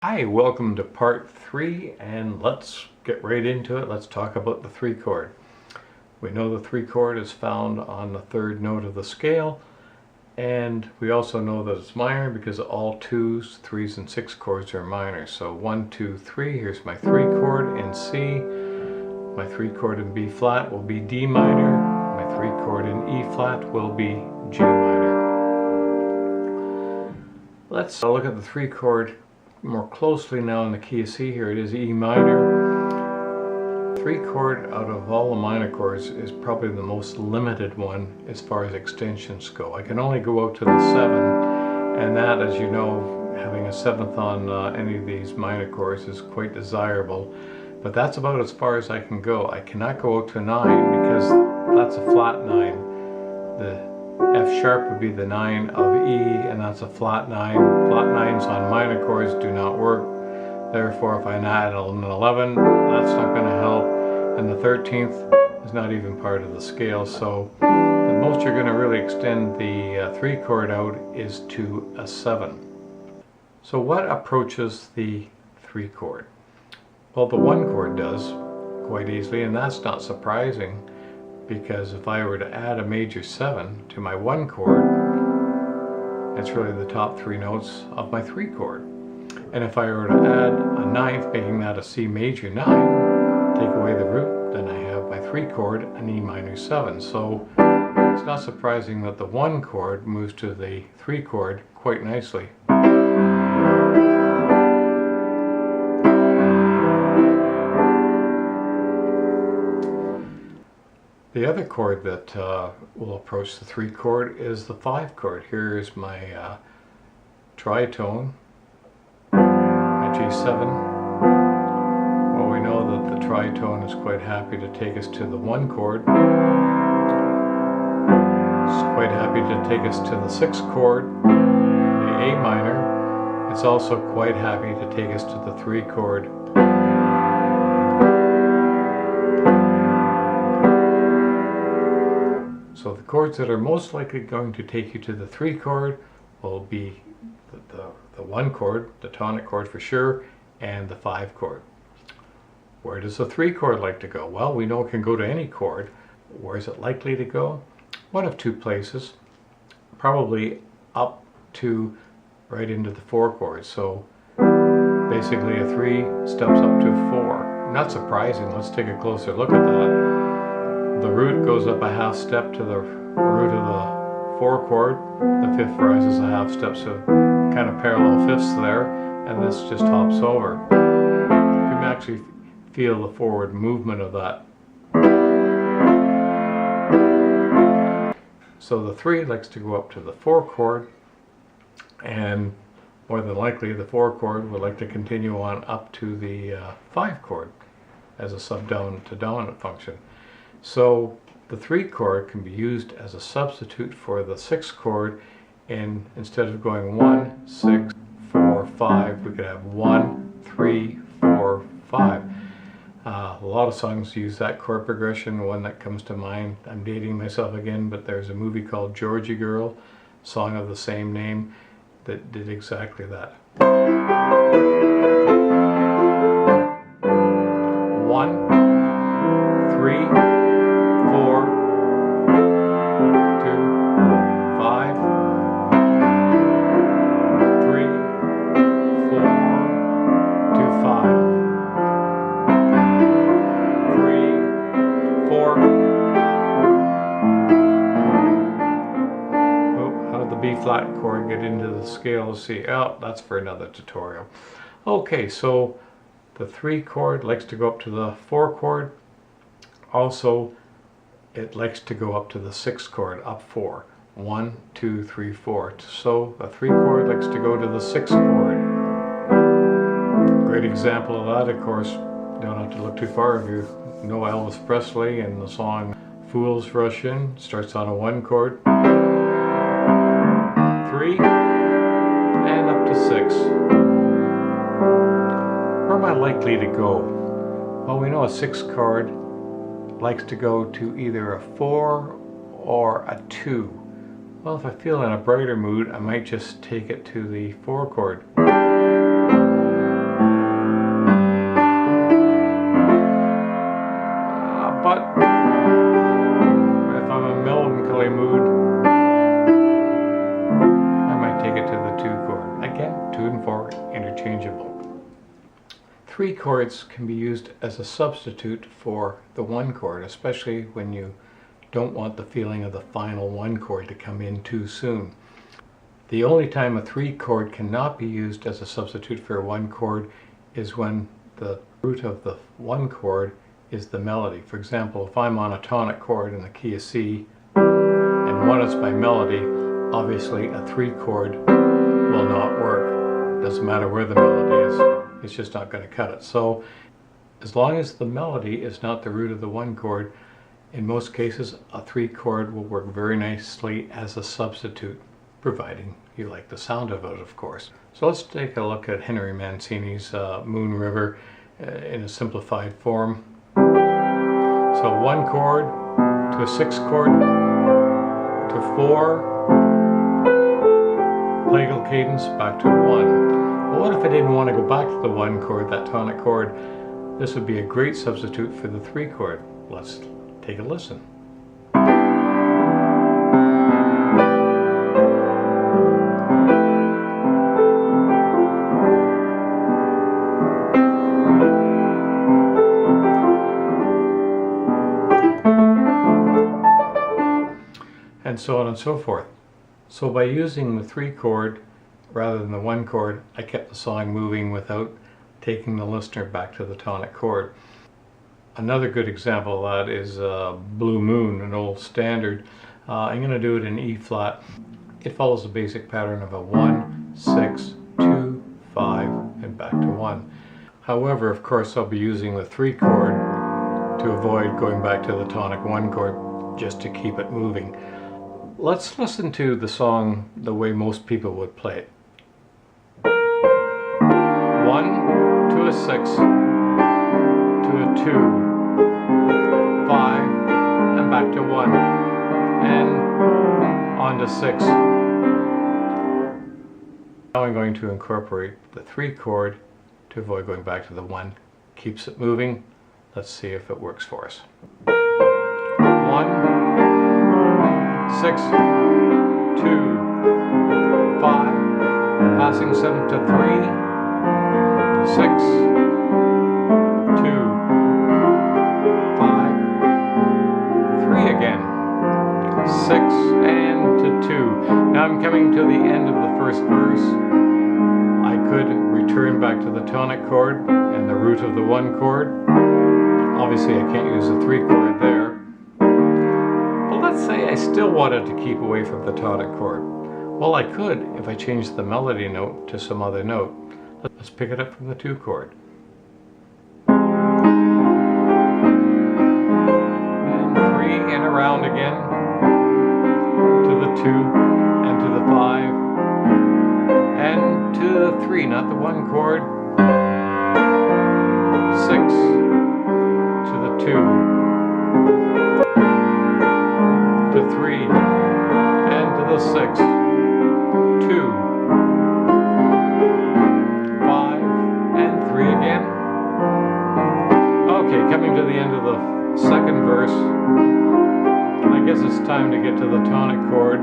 Hi, welcome to part 3, and let's get right into it. Let's talk about the 3 chord. We know the 3 chord is found on the 3rd note of the scale, and we also know that it's minor because all 2s, 3s, and 6 chords are minor. So 1, 2, 3, here's my 3 chord in C. My 3 chord in B flat will be D minor. My 3 chord in E flat will be G minor. Let's look at the 3 chord more closely now in the key of C. Here it is E minor. 3 chord out of all the minor chords is probably the most limited one as far as extensions go. I can only go out to the 7, and that, as you know, having a 7th on any of these minor chords is quite desirable, but that's about as far as I can go. I cannot go out to 9 because that's a flat 9. The F sharp would be the 9 of E, and that's a flat 9. Flat 9s on minor chords do not work. Therefore, if I add an 11, that's not going to help. And the 13th is not even part of the scale. So the most you're going to really extend the 3 chord out is to a 7. So what approaches the 3 chord? Well, the 1 chord does quite easily, and that's not surprising, because if I were to add a major 7 to my 1 chord, it's really the top 3 notes of my 3 chord. And if I were to add a 9th, making that a C major 9, take away the root, then I have my 3 chord, an E minor 7. So it's not surprising that the 1 chord moves to the 3 chord quite nicely. The other chord that will approach the 3 chord is the 5 chord. Here is my tritone, my G7. Well, we know that the tritone is quite happy to take us to the 1 chord. It's quite happy to take us to the 6th chord, the A minor. It's also quite happy to take us to the 3 chord. So the chords that are most likely going to take you to the 3 chord will be the 1 chord, the tonic chord for sure, and the 5 chord. Where does the 3 chord like to go? Well, we know it can go to any chord. Where is it likely to go? One of 2 places. Probably up to right into the 4 chord. So basically a 3 steps up to 4. Not surprising. Let's take a closer look at that. The root goes up a half step to the root of the 4 chord. The 5th rises a half step, so kind of parallel 5ths there, and this just hops over. You can actually feel the forward movement of that. So the 3 likes to go up to the 4 chord, and more than likely the 4 chord would like to continue on up to the 5 chord as a sub-dominant to dominant function. So the 3 chord can be used as a substitute for the 6 chord, and instead of going 1, 6, 4, 5, we could have 1, 3, 4, 5. A lot of songs use that chord progression. One that comes to mind, I'm dating myself again, but there's a movie called Georgie Girl, song of the same name, that did exactly that. 1, 3, 4, 2, 5, 3, 4, 2, 5, 3, 4. Oh, how did the B flat chord get into the scale? See, oh, that's for another tutorial. Okay, so the 3 chord likes to go up to the 4 chord. Also, it likes to go up to the 6th chord, up 4. 1, 2, 3, 4. So a 3 chord likes to go to the 6th chord. Great example of that, of course, you don't have to look too far if you know Elvis Presley and the song Fools Rush In. Starts on a 1 chord. 3, and up to 6. Where am I likely to go? Well, we know a 6th chord likes to go to either a 4 or a 2. Well, if I feel in a brighter mood, I might just take it to the 4 chord. chords can be used as a substitute for the one chord, especially when you don't want the feeling of the final one chord to come in too soon. The only time a three chord cannot be used as a substitute for a one chord is when the root of the one chord is the melody. For example, if I'm on a tonic chord in the key of C and one is my melody, obviously a three chord will not work. Doesn't matter where the melody is, it's just not going to cut it. So as long as the melody is not the root of the one chord, in most cases a three chord will work very nicely as a substitute, providing you like the sound of it, of course. So let's take a look at Henry Mancini's Moon River in a simplified form. So one chord to a sixth chord to four, plagal cadence back to one. Well, what if I didn't want to go back to the one chord, that tonic chord? This would be a great substitute for the three chord. Let's take a listen. And so on and so forth. So by using the three chord rather than the one chord, I kept the song moving without taking the listener back to the tonic chord. Another good example of that is Blue Moon, an old standard. I'm going to do it in E flat. It follows the basic pattern of a 1, 6, 2, 5, and back to 1. However, of course, I'll be using the three chord to avoid going back to the tonic one chord, just to keep it moving. Let's listen to the song the way most people would play it. 1 to a 6 to a 2, 5, and back to 1, and on to 6. Now I'm going to incorporate the three chord to avoid going back to the 1. Keeps it moving. Let's see if it works for us. 1, 6, 2, 5, passing 7 to 3, 6, 2, 5, 3 again, 6 and to 2. Now I'm coming to the end of the first verse. I could return back to the tonic chord and the root of the one chord. Obviously I can't use the three chord there. Let's say I still wanted to keep away from the tonic chord. Well, I could if I changed the melody note to some other note. Let's pick it up from the two chord. And 3 and around again to the 2 and to the 5 and to the 3, not the one chord. 6 to the 2. To 3 and to the 6, 2, 5 and 3 again. Okay, coming to the end of the second verse, I guess it's time to get to the tonic chord,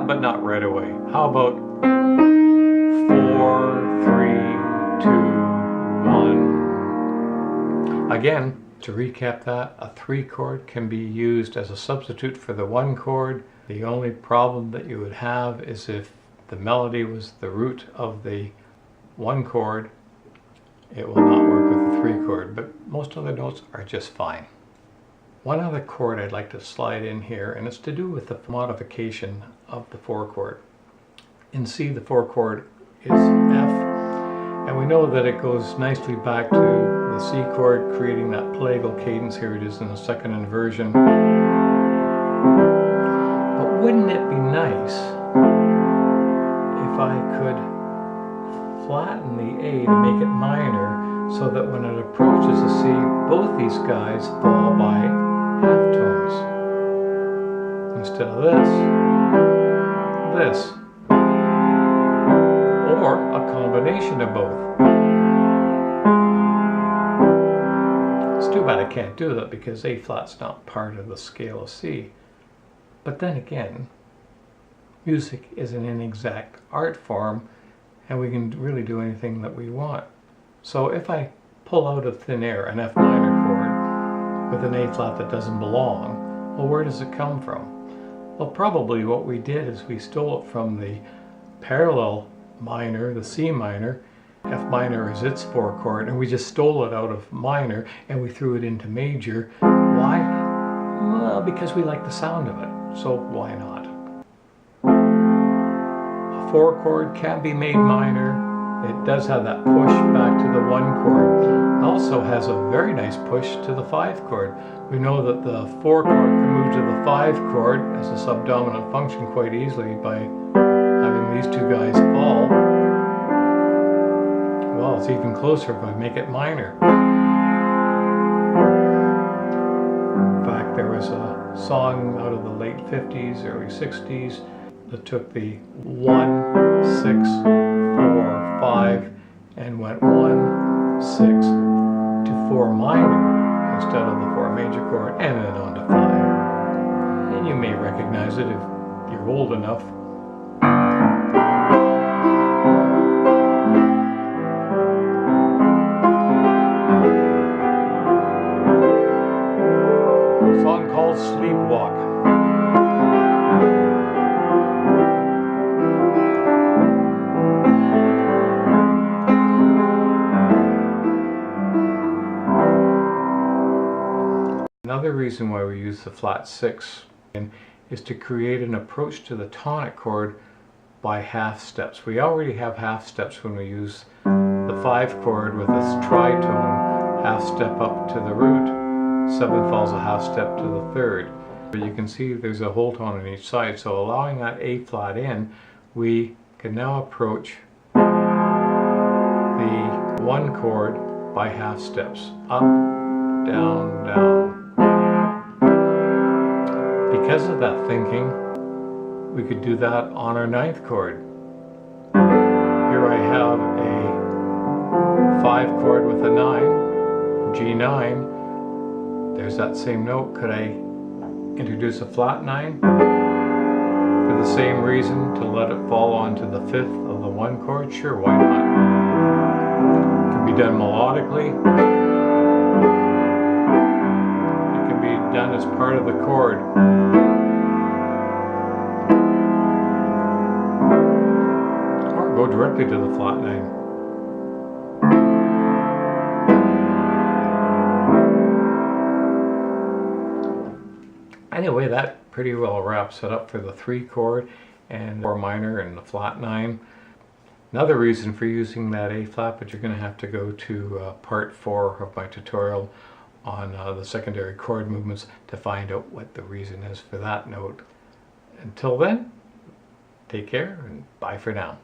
but not right away. How about 4, 3, 2, 1. Again, to recap that, a three chord can be used as a substitute for the one chord. The only problem that you would have is if the melody was the root of the one chord, it will not work with the three chord, but most other notes are just fine. One other chord I'd like to slide in here, and it's to do with the modification of the four chord. In C, the four chord is F, and we know that it goes nicely back to the C chord, creating that plagal cadence. Here it is in the second inversion. But wouldn't it be nice if I could flatten the A to make it minor, so that when it approaches the C, both these guys fall by half tones. Instead of this. Or a combination of both. It's too bad I can't do that because A flat's not part of the scale of C. But then again, music is an inexact art form, and we can really do anything that we want. So if I pull out of thin air an F minor chord with an A flat that doesn't belong, well, where does it come from? Well, probably what we did is we stole it from the parallel minor, the C minor. F minor is its 4 chord, and we just stole it out of minor and we threw it into major. Why? Well, because we like the sound of it, so why not? A 4 chord can be made minor. It does have that push back to the 1 chord. It also has a very nice push to the 5 chord. We know that the 4 chord can move to the 5 chord as a subdominant function quite easily by having these two guys fall. Well, it's even closer if I make it minor. In fact, there was a song out of the late 50s, early 60s that took the 1, 6, 4, 5 and went 1, 6 to 4 minor instead of the 4 major chord, and then on to 5. And you may recognize it if you're old enough. A song called Sleepwalk. Another reason why we use the flat 6 is to create an approach to the tonic chord by half steps. We already have half steps when we use the 5 chord with its tritone, half step up to the root, 7 falls a half step to the 3rd. But you can see there's a whole tone on each side, so allowing that A flat in, we can now approach the 1 chord by half steps, up, down, down. Because of that thinking, we could do that on our 9th chord. Here I have a 5 chord with a 9, G9. There's that same note. Could I introduce a flat 9? For the same reason, to let it fall onto the 5th of the 1 chord? Sure, why not? It can be done melodically. It can be done as part of the chord. Or go directly to the flat 9. Anyway, that pretty well wraps it up for the 3 chord and 4 minor and the flat 9. Another reason for using that A flat, but you're going to have to go to part 4 of my tutorial on the secondary chord movements to find out what the reason is for that note. Until then, take care and bye for now.